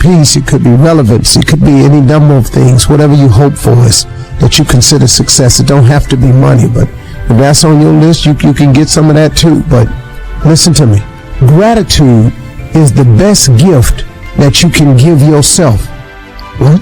peace, it could be relevance, it could be any number of things. Whatever you hope for is that you consider success. It don't have to be money, but if that's on your list, you can get some of that too. But listen to me. Gratitude is the best gift that you can give yourself. What?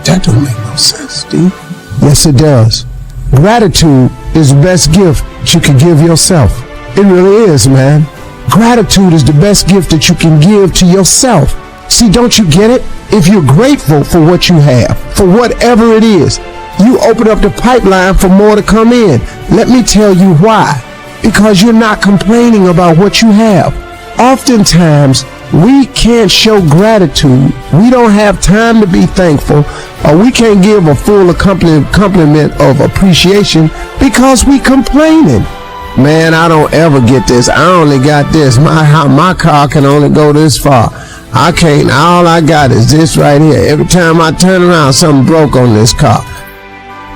That don't make no sense, Steve. Yes, it does. Gratitude is the best gift that you can give yourself. It really is, man. Gratitude is the best gift that you can give to yourself. See, don't you get it? If you're grateful for what you have, for whatever it is, you open up the pipeline for more to come in. Let me tell you why. Because you're not complaining about what you have. Oftentimes, we can't show gratitude. We don't have time to be thankful, or we can't give a full compliment of appreciation because we complaining. Man, I don't ever get this. I only got this. My car can only go this far. I can't. All I got is this right here. Every time I turn around, something broke on this car.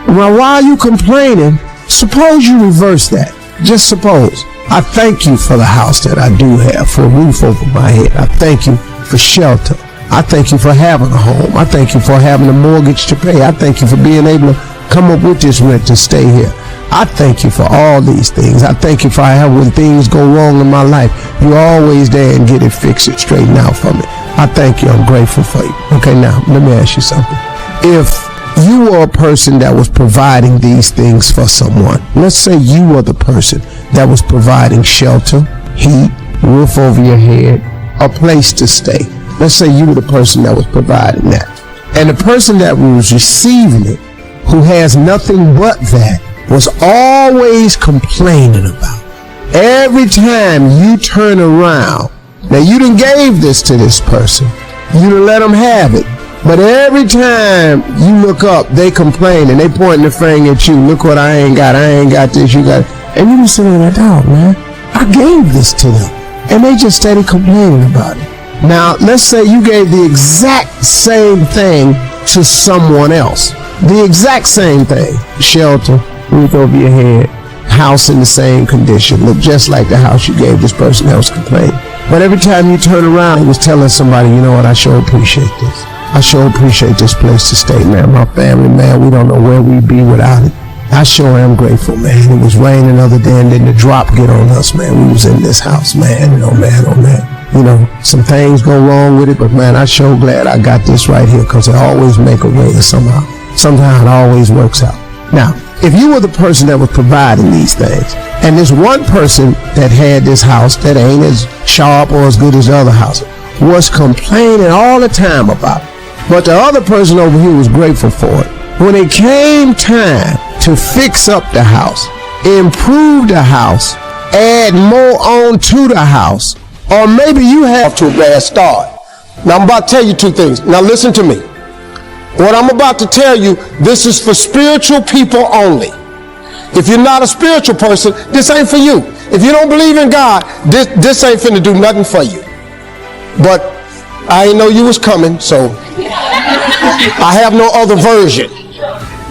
Well, why are you complaining? Suppose you reverse that. Just suppose. I thank you for the house that I do have, for a roof over my head. I thank you for shelter. I thank you for having a home. I thank you for having a mortgage to pay. I thank you for being able to come up with this rent to stay here. I thank you for all these things. I thank you for how when things go wrong in my life, you're always there and get it fixed, it straightened out for me. I thank you. I'm grateful for you. Okay, now, let me ask you something. If you were a person that was providing these things for someone, let's say you were the person that was providing shelter, heat, roof over your head, a place to stay. Let's say you were the person that was providing that. And the person that was receiving it, who has nothing but that, was always complaining about. Every time you turn around, now you done gave this to this person, you done let them have it, but every time you look up, they complain and they pointing the finger at you. Look what I ain't got this, you got it. And you just sitting like, oh man, I gave this to them, and they just steady complaining about it. Now, let's say you gave the exact same thing to someone else. The exact same thing. Shelter, roof over your head, house in the same condition, look just like the house you gave this person that was complaining. But every time you turn around, he was telling somebody, you know what, I sure appreciate this. I sure appreciate this place to stay, man. My family, man, we don't know where we'd be without it. I sure am grateful, man. It was raining the other day and then the drop get on us, man. We was in this house, man, and oh man. You know, some things go wrong with it, but man, I sure glad I got this right here, because it always make a way somehow. Somehow it always works out. Now, if you were the person that was providing these things, and this one person that had this house that ain't as sharp or as good as the other house was complaining all the time about it, but the other person over here was grateful for it. When it came time to fix up the house, improve the house, add more on to the house, or maybe you have to a bad start. Now I'm about to tell you two things. Now listen to me. What I'm about to tell you, this is for spiritual people only. If you're not a spiritual person, this ain't for you. If you don't believe in God, this ain't finna do nothing for you. But I didn't know you was coming, so I have no other version.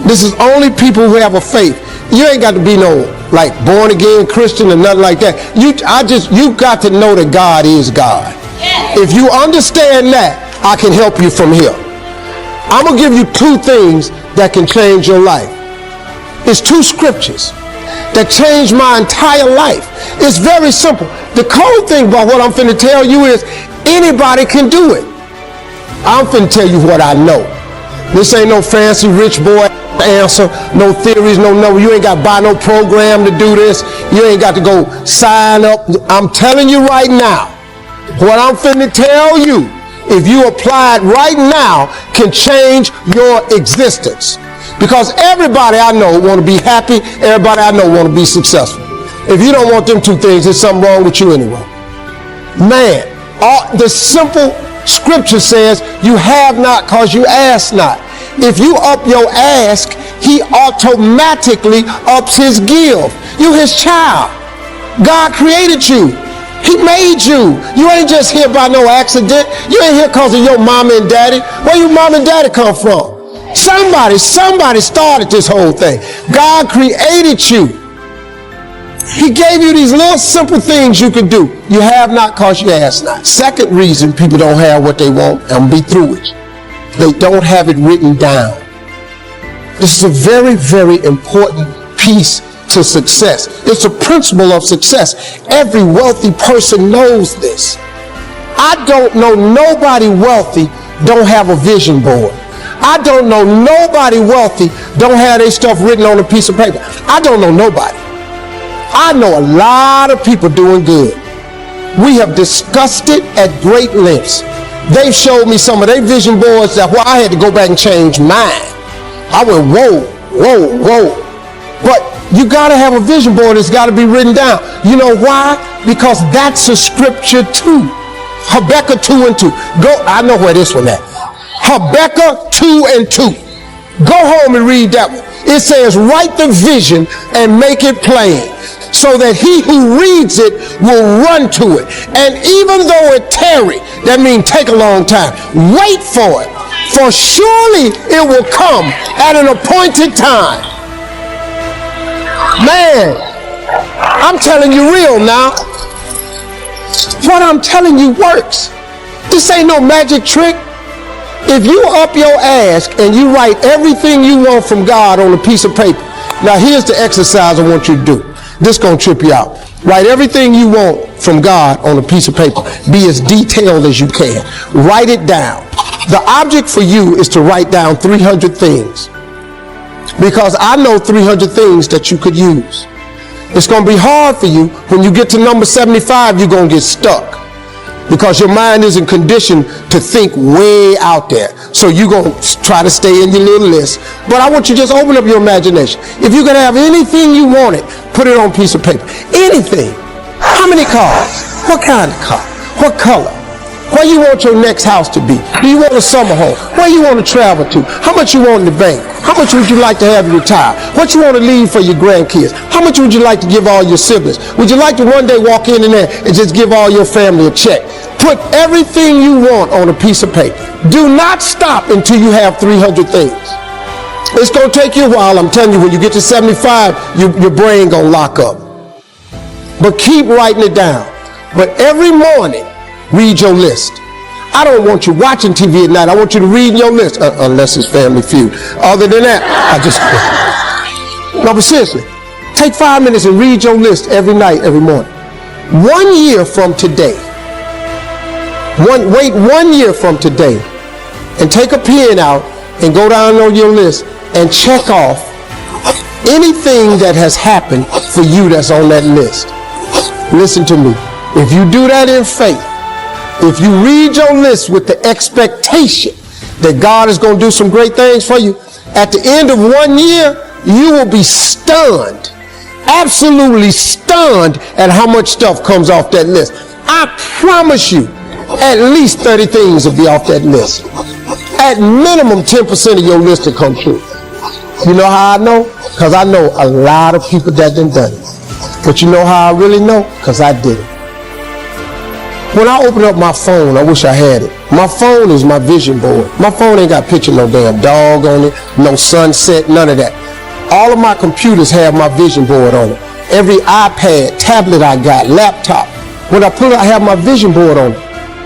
This is only people who have a faith. You ain't got to be no like born again Christian or nothing like that. You got to know that God is God. If you understand that, I can help you from here. I'm gonna give you two things that can change your life. It's two scriptures that changed my entire life. It's very simple. The cool thing about what I'm finna tell you is anybody can do it. I'm finna tell you what I know. This ain't no fancy rich boy answer, no theories, no. You ain't got to buy no program to do this. You ain't got to go sign up. I'm telling you right now, what I'm finna tell you, if you apply it right now, can change your existence. Because everybody I know want to be happy. Everybody I know want to be successful. If you don't want them two things, there's something wrong with you anyway. Man, the simple scripture says, you have not because you ask not. If you up your ask, he automatically ups his give. You his child. God created you. He made you. You ain't just here by no accident. You ain't here because of your mama and daddy. Where your mama and daddy come from? Somebody started this whole thing. God created you. He gave you these little simple things you can do. You have not because you ask not. Second reason people don't have what they want, I'm going to be through it. They don't have it written down. This is a very, very important piece to success. It's a principle of success. Every wealthy person knows this. I don't know nobody wealthy don't have a vision board. I don't know nobody wealthy don't have their stuff written on a piece of paper. I don't know nobody. I know a lot of people doing good. We have discussed it at great lengths. They've showed me some of their vision boards that I had to go back and change mine. I went, whoa, whoa, whoa. But you got to have a vision board that's got to be written down. You know why? Because that's a scripture too. Habakkuk 2:2. Go, I know where this one at. Habakkuk 2:2. Go home and read that one. It says, write the vision and make it plain, so that he who reads it will run to it. And even though it tarry, that means take a long time, wait for it, for surely it will come at an appointed time. Man, I'm telling you real now. What I'm telling you works. This ain't no magic trick. If you up your ass and you write everything you want from God on a piece of paper, now here's the exercise I want you to do. This gonna trip you out. Write everything you want from God on a piece of paper. Be as detailed as you can. Write it down. The object for you is to write down 300 things. Because I know 300 things that you could use. It's going to be hard for you. When you get to number 75, you're going to get stuck. Because your mind isn't conditioned to think way out there. So you're going to try to stay in your little list. But I want you to just open up your imagination. If you could have anything you wanted, put it on a piece of paper. Anything. How many cars? What kind of car? What color? Where you want your next house to be? Do you want a summer home? Where you want to travel to? How much you want in the bank? How much would you like to have retire? What you want to leave for your grandkids? How much would you like to give all your siblings? Would you like to one day walk in there and just give all your family a check? Put everything you want on a piece of paper. Do not stop until you have 300 things. It's going to take you a while. I'm telling you, when you get to 75, your brain going to lock up. But keep writing it down. But every morning, read your list. I don't want you watching TV at night. I want you to read your list, unless it's Family Feud. Other than that, no, but seriously, take 5 minutes and read your list every night, every morning. 1 year from today, wait 1 year from today, and take a pen out and go down on your list and check off anything that has happened for you that's on that list. Listen to me. If you do that in faith, if you read your list with the expectation that God is going to do some great things for you, at the end of 1 year, you will be stunned, absolutely stunned at how much stuff comes off that list. I promise you, at least 30 things will be off that list. At minimum, 10% of your list will come true. You know how I know? Because I know a lot of people that done it. But you know how I really know? Because I did it. When I open up my phone, I wish I had it. My phone is my vision board. My phone ain't got a picture of no damn dog on it, no sunset, none of that. All of my computers have my vision board on it. Every iPad, tablet I got, laptop, when I pull it, I have my vision board on it.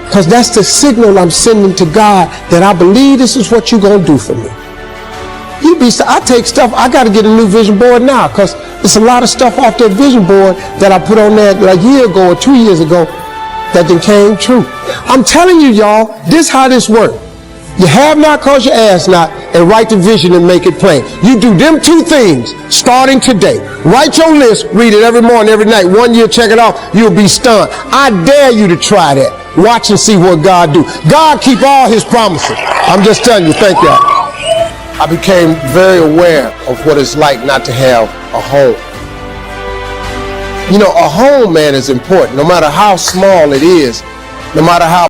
Because that's the signal I'm sending to God that I believe this is what you're going to do for me. I take stuff, I got to get a new vision board now because there's a lot of stuff off that vision board that I put on there like a year ago or 2 years ago that then came true. I'm telling you, y'all, this how this works. You have not because you ask not, and write the vision and make it plain. You do them two things starting today. Write your list, read it every morning, every night. 1 year, check it off, you'll be stunned. I dare you to try that. Watch and see what God do. God keep all his promises. I'm just telling you, thank y'all. I became very aware of what it's like not to have a home. You know, a home, man, is important. No matter how small it is, no matter how